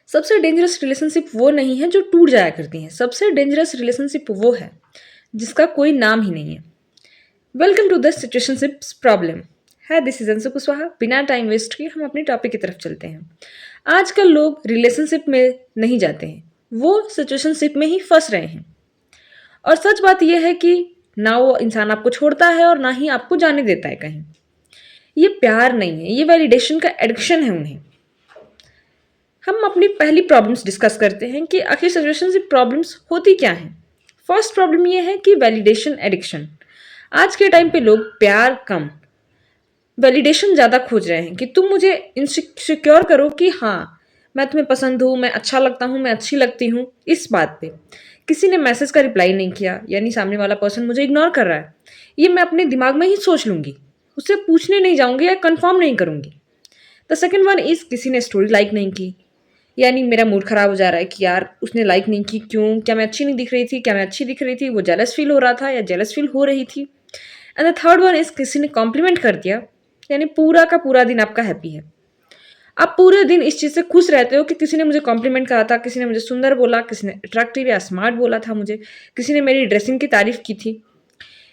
सबसे dangerous relationship वो नहीं है जो टूट जाया करती हैं। सबसे डेंजरस रिलेशनशिप वो है जिसका कोई नाम ही नहीं है। Welcome to the situationships problem. है दिस इज अंशु कुशवाहा। बिना टाइम वेस्ट किए हम अपनी टॉपिक की तरफ चलते हैं। आजकल लोग रिलेशनशिप में नहीं जाते हैं, वो सिचुएशनशिप में ही फंस रहे हैं। और सच बात यह है कि ना वो इंसान आपको छोड़ता है और ना ही आपको जाने देता है कहीं। ये प्यार नहीं है, ये वैलिडेशन का एडिक्शन है उन्हें। हम अपनी पहली प्रॉब्लम्स डिस्कस करते हैं कि आखिर सिचुएशनशिप प्रॉब्लम्स होती क्या हैं। फर्स्ट प्रॉब्लम ये है कि वैलिडेशन एडिक्शन। आज के टाइम पे लोग प्यार कम, वैलिडेशन ज़्यादा खोज रहे हैं कि तुम मुझे सिक्योर करो कि हाँ, मैं तुम्हें पसंद हूँ, मैं अच्छा लगता हूँ, मैं अच्छी लगती हूँ। इस बात पे किसी ने मैसेज का रिप्लाई नहीं किया, यानी सामने वाला पर्सन मुझे इग्नोर कर रहा है, ये मैं अपने दिमाग में ही सोच लूँगी, उससे पूछने नहीं जाऊँगी या कंफर्म नहीं करूँगी। द सेकेंड वन इज़ किसी ने स्टोरी लाइक नहीं की, यानी मेरा मूड खराब हो जा रहा है कि यार उसने लाइक नहीं की, क्यों? क्या मैं अच्छी नहीं दिख रही थी? क्या मैं अच्छी दिख रही थी? वो जेलस फील हो रहा था या जेलस फील हो रही थी। And the third one is किसी ने कॉम्प्लीमेंट कर दिया, यानी पूरा का पूरा दिन आपका हैप्पी है। आप पूरे दिन इस चीज़ से खुश रहते हो कि किसी ने मुझे कॉम्प्लीमेंट करा था, किसी ने मुझे सुंदर बोला, किसी ने अट्रैक्टिव या स्मार्ट बोला था मुझे, किसी ने मेरी ड्रेसिंग की तारीफ की थी।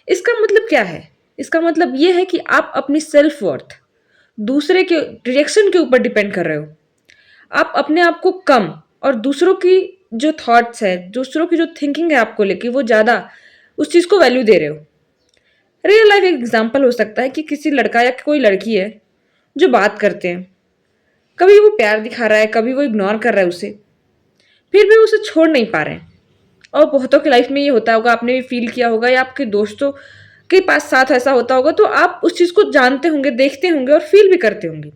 इसका मतलब क्या है? इसका मतलब ये है कि आप अपनी सेल्फ वर्थ दूसरे के रिएक्शन के ऊपर डिपेंड कर रहे हो। आप अपने आप को कम और दूसरों की जो थॉट्स है, दूसरों की जो थिंकिंग है आपको लेके, वो ज़्यादा उस चीज़ को वैल्यू दे रहे हो। रियल लाइफ एक एग्जाम्पल हो सकता है कि किसी लड़का या कोई लड़की है जो बात करते हैं, कभी वो प्यार दिखा रहा है, कभी वो इग्नोर कर रहा है उसे, फिर भी उसे छोड़ नहीं पा रहे हैं। और बहुतों की लाइफ में ये होता होगा, आपने भी फील किया होगा या आपके दोस्तों के पास साथ ऐसा होता होगा, तो आप उस चीज़ को जानते होंगे, देखते होंगे और फील भी करते होंगे।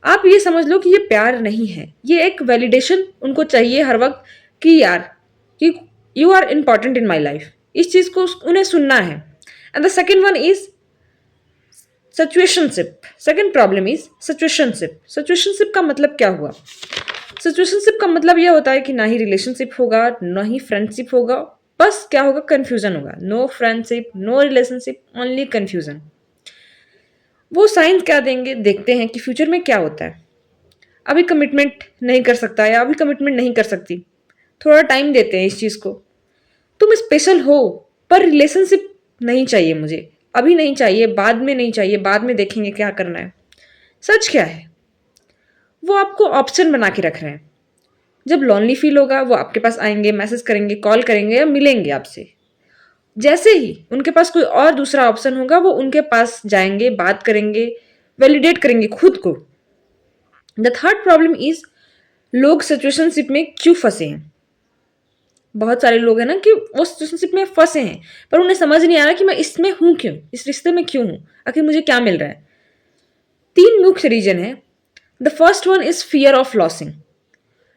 आप ये समझ लो कि ये प्यार नहीं है, ये एक वैलिडेशन उनको चाहिए हर वक्त कि यार कि you are important in my life. इस चीज़ को उन्हें सुनना है। And the second one is situationship. Second problem is situationship. Situationship का मतलब क्या हुआ? सिचुएशनशिप का मतलब यह होता है कि ना ही रिलेशनशिप होगा, ना ही फ्रेंडशिप होगा, बस क्या होगा, कंफ्यूजन होगा। No friendship, no relationship, only confusion. वो साइंस क्या देंगे, देखते हैं कि फ्यूचर में क्या होता है। अभी कमिटमेंट नहीं कर सकता या अभी कमिटमेंट नहीं कर सकती, थोड़ा टाइम देते हैं इस चीज़ को। तुम स्पेशल हो पर रिलेशनशिप नहीं चाहिए मुझे, अभी नहीं चाहिए, बाद में नहीं चाहिए, बाद में देखेंगे क्या करना है। सच क्या है? वो आपको ऑप्शन बना के रख रहे हैं। जब लॉनली फील होगा वो आपके पास आएंगे, मैसेज करेंगे, कॉल करेंगे या मिलेंगे आपसे। जैसे ही उनके पास कोई और दूसरा ऑप्शन होगा वो उनके पास जाएंगे, बात करेंगे, वैलिडेट करेंगे खुद को। द थर्ड प्रॉब्लम इज लोग सिचुएशनशिप में क्यों फंसे हैं। बहुत सारे लोग हैं ना कि वो सिचुएशनशिप में फंसे हैं पर उन्हें समझ नहीं आ रहा कि मैं इसमें हूं क्यों, इस रिश्ते में क्यों हूं, आखिर मुझे क्या मिल रहा है। तीन मुख्य रीजन है। The first one is fear of losing.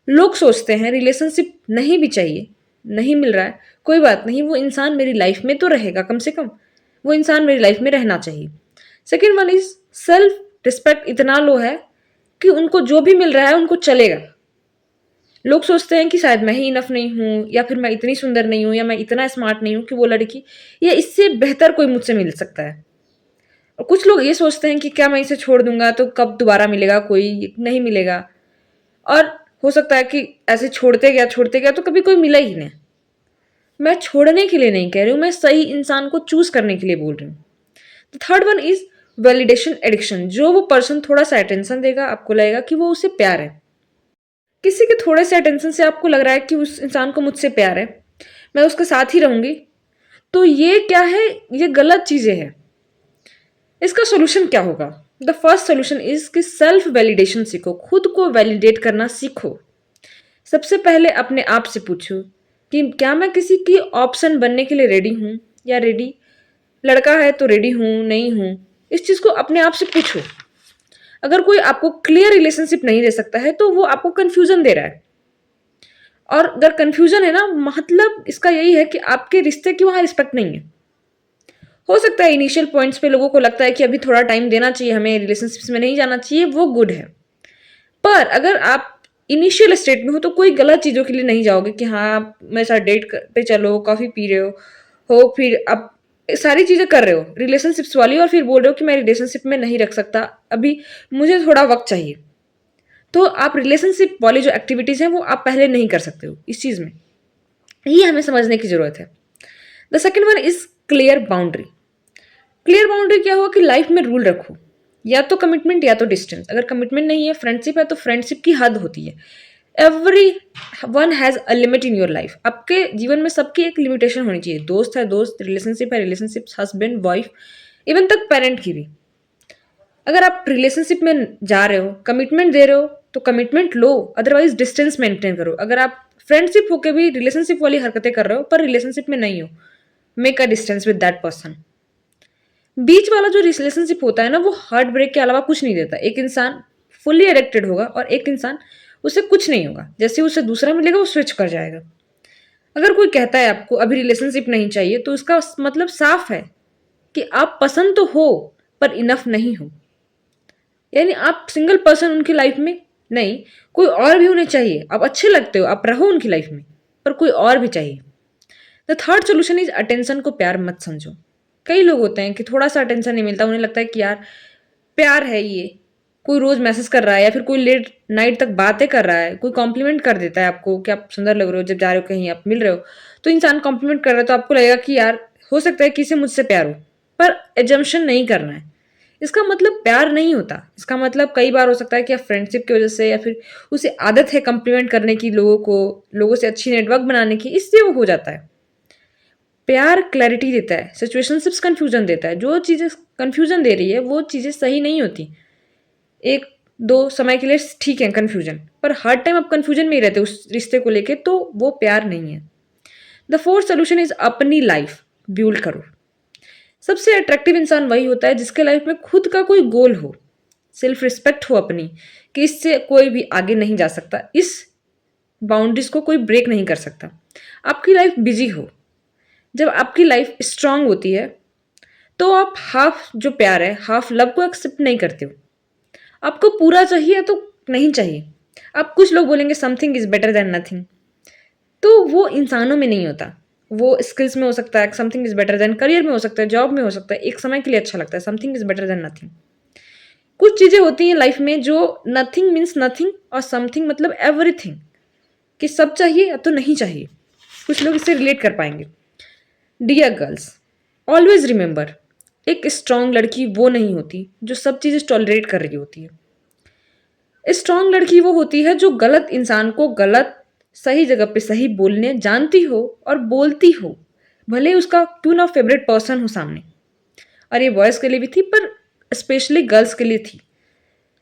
लोग सोचते हैं रिलेशनशिप नहीं भी चाहिए, नहीं मिल रहा है, कोई बात नहीं, वो इंसान मेरी लाइफ में तो रहेगा, कम से कम वो इंसान मेरी लाइफ में रहना चाहिए। Second one is self respect इतना लो है कि उनको जो भी मिल रहा है उनको चलेगा। लोग सोचते हैं कि शायद मैं ही इनफ नहीं हूँ, या फिर मैं इतनी सुंदर नहीं हूँ, या मैं इतना स्मार्ट नहीं हूँ कि वो लड़की या इससे बेहतर कोई मुझसे मिल सकता है। और कुछ लोग ये सोचते हैं कि क्या मैं इसे छोड़ दूंगा तो कब दोबारा मिलेगा, कोई नहीं मिलेगा। और हो सकता है कि ऐसे छोड़ते गया तो कभी कोई मिला ही नहीं। मैं छोड़ने के लिए नहीं कह रही हूँ, मैं सही इंसान को चूज करने के लिए बोल रही हूँ। Third one is validation addiction. जो वो पर्सन थोड़ा सा अटेंशन देगा, आपको लगेगा कि वो उससे प्यार है। किसी के थोड़े से अटेंशन से आपको लग रहा है कि उस इंसान को मुझसे प्यार है, मैं उसके साथ ही रहूंगी, तो ये क्या है, ये गलत चीजें हैं। इसका सोल्यूशन क्या होगा? द फर्स्ट सोल्यूशन इज कि सेल्फ वैलिडेशन सीखो, खुद को वैलिडेट करना सीखो। सबसे पहले अपने आप से पूछो कि क्या मैं किसी की ऑप्शन बनने के लिए रेडी हूं या रेडी, लड़का है तो रेडी हूं नहीं हूं। इस चीज को अपने आप से पूछो। अगर कोई आपको क्लियर रिलेशनशिप नहीं दे सकता है तो वो आपको कंफ्यूजन दे रहा है। और अगर कंफ्यूजन है ना, मतलब इसका यही है कि आपके रिश्ते की वहां रिस्पेक्ट नहीं है। हो सकता है इनिशियल पॉइंट्स पे लोगों को लगता है कि अभी थोड़ा टाइम देना चाहिए, हमें रिलेशनशिप्स में नहीं जाना चाहिए, वो गुड है। पर अगर आप इनिशियल स्टेट में हो तो कोई गलत चीज़ों के लिए नहीं जाओगे कि हाँ आप मेरे साथ डेट पे चलो, कॉफ़ी पी रहे हो फिर आप सारी चीज़ें कर रहे हो रिलेशनशिप्स वाली, और फिर बोल रहे हो कि मैं रिलेशनशिप में नहीं रख सकता, अभी मुझे थोड़ा वक्त चाहिए। तो आप रिलेशनशिप वाली जो एक्टिविटीज़ हैं वो आप पहले नहीं कर सकते हो इस चीज़ में। ये हमें समझने की ज़रूरत है। The second one is clear boundary. Clear boundary क्या हुआ कि लाइफ में रूल रखो, या तो कमिटमेंट या तो डिस्टेंस। अगर कमिटमेंट नहीं है, फ्रेंडशिप है, तो फ्रेंडशिप की हद होती है। Every one has a limit in your life. आपके जीवन में सबकी एक लिमिटेशन होनी चाहिए। दोस्त है दोस्त, रिलेशनशिप है रिलेशनशिप, हस्बैंड वाइफ, इवन तक पेरेंट की भी। अगर आप रिलेशनशिप में जा रहे हो, कमिटमेंट दे रहे हो, तो कमिटमेंट लो, अदरवाइज डिस्टेंस मेंटेन करो। अगर आप फ्रेंडशिप होके भी रिलेशनशिप वाली हरकतें कर रहे हो पर रिलेशनशिप में नहीं हो, make a distance with that person. बीच वाला जो रिलेशनशिप होता है ना, वो हार्ट ब्रेक के अलावा कुछ नहीं देता। एक इंसान फुल्ली एडिक्टेड होगा और एक इंसान उसे कुछ नहीं होगा। जैसे उसे दूसरा मिलेगा वो स्विच कर जाएगा। अगर कोई कहता है आपको अभी रिलेशनशिप नहीं चाहिए, तो उसका मतलब साफ है कि आप पसंद तो हो पर इनफ नहीं हो। यानी आप सिंगल पर्सन उनकी लाइफ में नहीं, कोई और भी उन्हें चाहिए। आप अच्छे लगते हो, आप रहो उनकी लाइफ में, पर कोई और भी चाहिए। The third solution is attention को प्यार मत समझो। कई लोग होते हैं कि थोड़ा सा अटेंशन नहीं मिलता, उन्हें लगता है कि यार प्यार है ये, कोई रोज मैसेज कर रहा है या फिर कोई लेट नाइट तक बातें कर रहा है, कोई कॉम्प्लीमेंट कर देता है आपको कि आप सुंदर लग रहे हो, जब जा रहे हो कहीं आप मिल रहे हो तो इंसान कॉम्प्लीमेंट कर रहा है, तो आपको लगेगा कि यार हो सकता है कि इसे मुझसे प्यार हो। पर एजम्पशन नहीं करना है, इसका मतलब प्यार नहीं होता। इसका मतलब कई बार हो सकता है कि आप फ्रेंडशिप की वजह से या फिर उसे आदत है कॉम्प्लीमेंट करने की, लोगों को, लोगों से अच्छी नेटवर्क बनाने की, इससे वो हो जाता है। प्यार क्लैरिटी देता है, सिचुएशनशिप्स कंफ्यूजन देता है। जो चीज़ें कंफ्यूजन दे रही है वो चीज़ें सही नहीं होती। एक दो समय के लिए ठीक है कंफ्यूजन, पर हर टाइम आप कंफ्यूजन में ही रहते उस रिश्ते को लेके, तो वो प्यार नहीं है। द फोर्थ सोल्यूशन इज अपनी लाइफ बिल्ड करो। सबसे अट्रैक्टिव इंसान वही होता है जिसके लाइफ में खुद का कोई गोल हो, सेल्फ रिस्पेक्ट हो अपनी, कि इससे कोई भी आगे नहीं जा सकता, इस बाउंड्रीज को कोई ब्रेक नहीं कर सकता। आपकी लाइफ बिजी हो, जब आपकी लाइफ स्ट्रांग होती है तो आप हाफ जो प्यार है, हाफ लव को एक्सेप्ट नहीं करते हो। आपको पूरा चाहिए तो नहीं चाहिए। आप कुछ लोग बोलेंगे something is better than nothing, तो वो इंसानों में नहीं होता। वो स्किल्स में हो सकता है, something is better than career में हो सकता है, जॉब में हो सकता है, एक समय के लिए अच्छा लगता है, something is better than nothing. कुछ चीजें होती हैं लाइफ में जो नथिंग मीन्स नथिंग और समथिंग मतलब एवरीथिंग, कि सब चाहिए या तो नहीं चाहिए। कुछ लोग इससे रिलेट कर पाएंगे। डियर गर्ल्स, ऑलवेज रिमेंबर, एक स्ट्रांग लड़की वो नहीं होती जो सब चीजें टॉलरेट कर रही होती है। स्ट्रांग लड़की वो होती है जो गलत इंसान को गलत, सही जगह पे सही बोलने जानती हो और बोलती हो, भले उसका क्यों ना फेवरेट पर्सन हो सामने। और ये बॉयज़ के लिए भी थी, पर स्पेशली गर्ल्स के लिए थी।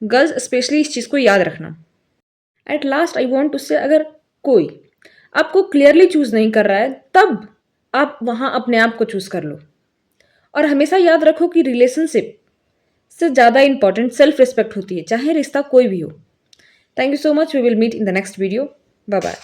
गर्ल्स स्पेशली इस चीज़ को याद रखना। At last I want to say, अगर कोई आपको क्लियरली चूज नहीं कर रहा है, तब आप वहाँ अपने आप को चूज कर लो। और हमेशा याद रखो कि रिलेशनशिप से ज़्यादा इंपॉर्टेंट सेल्फ रिस्पेक्ट होती है, चाहे रिश्ता कोई भी हो। Thank you so much, we will meet in the next video. Bye bye.